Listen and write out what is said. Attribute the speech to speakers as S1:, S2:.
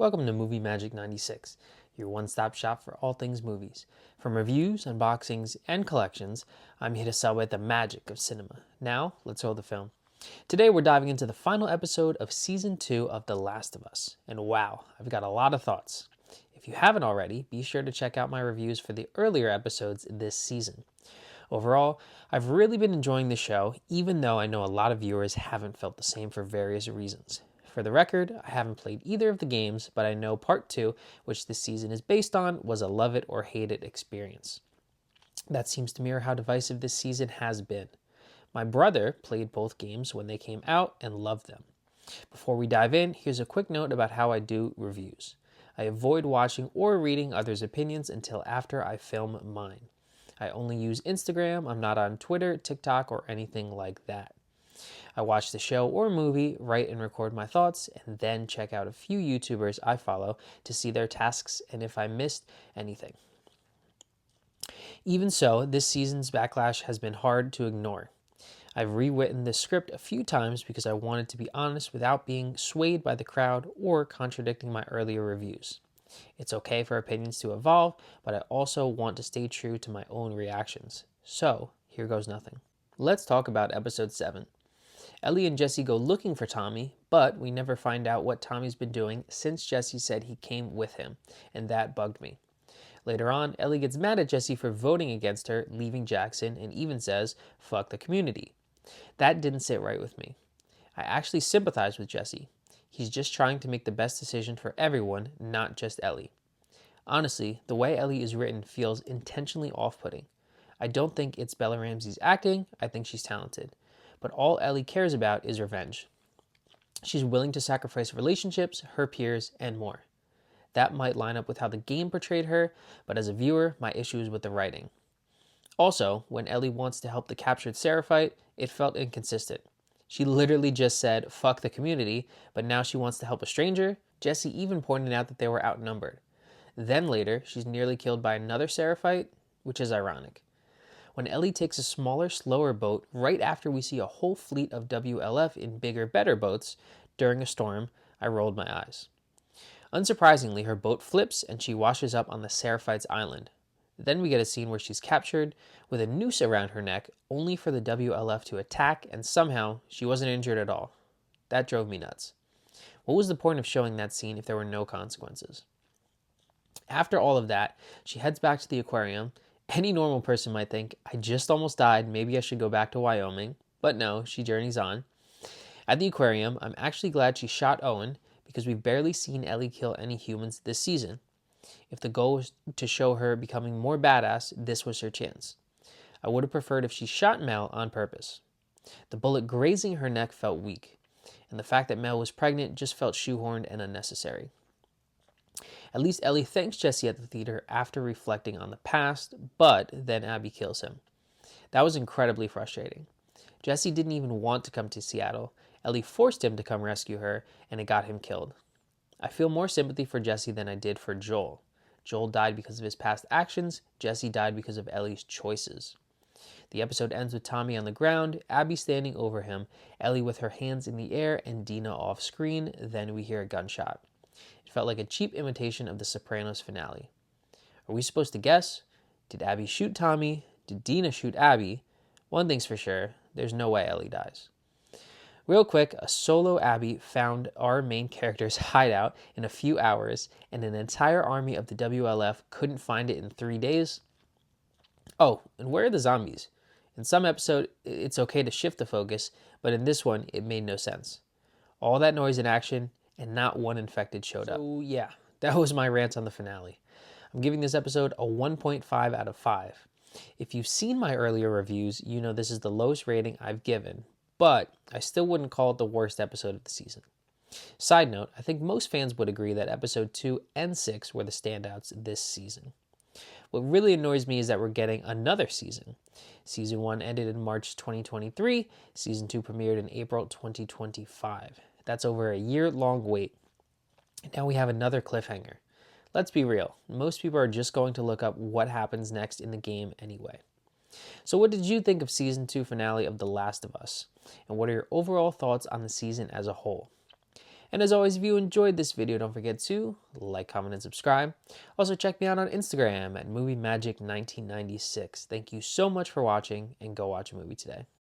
S1: Welcome to Movie Magic 96, your one-stop shop for all things movies. From reviews, unboxings, and collections, I'm here to celebrate the magic of cinema. Now, let's roll the film. Today we're diving into the final episode of Season 2 of The Last of Us. And wow, I've got a lot of thoughts. If you haven't already, be sure to check out my reviews for the earlier episodes this season. Overall, I've really been enjoying the show, even though I know a lot of viewers haven't felt the same for various reasons. For the record, I haven't played either of the games, but I know Part 2, which this season is based on, was a love it or hate it experience. That seems to mirror how divisive this season has been. My brother played both games when they came out and loved them. Before we dive in, here's a quick note about how I do reviews. I avoid watching or reading others' opinions until after I film mine. I only use Instagram, I'm not on Twitter, TikTok, or anything like that. I watch the show or movie, write and record my thoughts, and then check out a few YouTubers I follow to see their tasks and if I missed anything. Even so, this season's backlash has been hard to ignore. I've rewritten this script a few times because I wanted to be honest without being swayed by the crowd or contradicting my earlier reviews. It's okay for opinions to evolve, but I also want to stay true to my own reactions. So, here goes nothing. Let's talk about episode 7. Ellie and Jesse go looking for Tommy, but we never find out what Tommy's been doing since Jesse said he came with him, and that bugged me. Later on, Ellie gets mad at Jesse for voting against her, leaving Jackson, and even says, "Fuck the community." That didn't sit right with me. I actually sympathize with Jesse. He's just trying to make the best decision for everyone, not just Ellie. Honestly, the way Ellie is written feels intentionally off-putting. I don't think it's Bella Ramsey's acting, I think she's talented. But all Ellie cares about is revenge. She's willing to sacrifice relationships, her peers, and more. That might line up with how the game portrayed her, but as a viewer, my issue is with the writing. Also, when Ellie wants to help the captured Seraphite, it felt inconsistent. She literally just said, "fuck the community," but now she wants to help a stranger. Jesse even pointed out that they were outnumbered. Then later, she's nearly killed by another Seraphite, which is ironic. When Ellie takes a smaller, slower boat right after we see a whole fleet of WLF in bigger, better boats during a storm, I rolled my eyes. Unsurprisingly, her boat flips and she washes up on the Seraphite's island. Then we get a scene where she's captured with a noose around her neck, only for the WLF to attack, and somehow she wasn't injured at all. That drove me nuts. What was the point of showing that scene if there were no consequences? After all of that, she heads back to the aquarium. Any normal person might think, I just almost died, maybe I should go back to Wyoming. But no, she journeys on. At the aquarium, I'm actually glad she shot Owen, because we've barely seen Ellie kill any humans this season. If the goal was to show her becoming more badass, this was her chance. I would have preferred if she shot Mel on purpose. The bullet grazing her neck felt weak, and the fact that Mel was pregnant just felt shoehorned and unnecessary. At least Ellie thanks Jesse at the theater after reflecting on the past, but then Abby kills him. That was incredibly frustrating. Jesse didn't even want to come to Seattle. Ellie forced him to come rescue her, and it got him killed. I feel more sympathy for Jesse than I did for Joel. Joel died because of his past actions. Jesse died because of Ellie's choices. The episode ends with Tommy on the ground, Abby standing over him, Ellie with her hands in the air, and Dina off screen. Then we hear a gunshot. It felt like a cheap imitation of the Sopranos finale. Are we supposed to guess? Did Abby shoot Tommy? Did Dina shoot Abby? One thing's for sure, there's no way Ellie dies. Real quick, a solo Abby found our main character's hideout in a few hours, and an entire army of the WLF couldn't find it in 3 days. Oh, and where are the zombies? In some episode, it's okay to shift the focus, but in this one, it made no sense. All that noise and action, and not one infected showed up. So yeah, that was my rant on the finale. I'm giving this episode a 1.5 out of 5. If you've seen my earlier reviews, you know this is the lowest rating I've given, but I still wouldn't call it the worst episode of the season. Side note, I think most fans would agree that episode 2 and 6 were the standouts this season. What really annoys me is that we're getting another season. Season 1 ended in March 2023, Season 2 premiered in April 2025. That's over a year-long wait. And now we have another cliffhanger. Let's be real, most people are just going to look up what happens next in the game anyway. So what did you think of Season 2 finale of The Last of Us? And what are your overall thoughts on the season as a whole? And as always, if you enjoyed this video, don't forget to like, comment, and subscribe. Also, check me out on Instagram at MovieMagic1996. Thank you so much for watching, and go watch a movie today.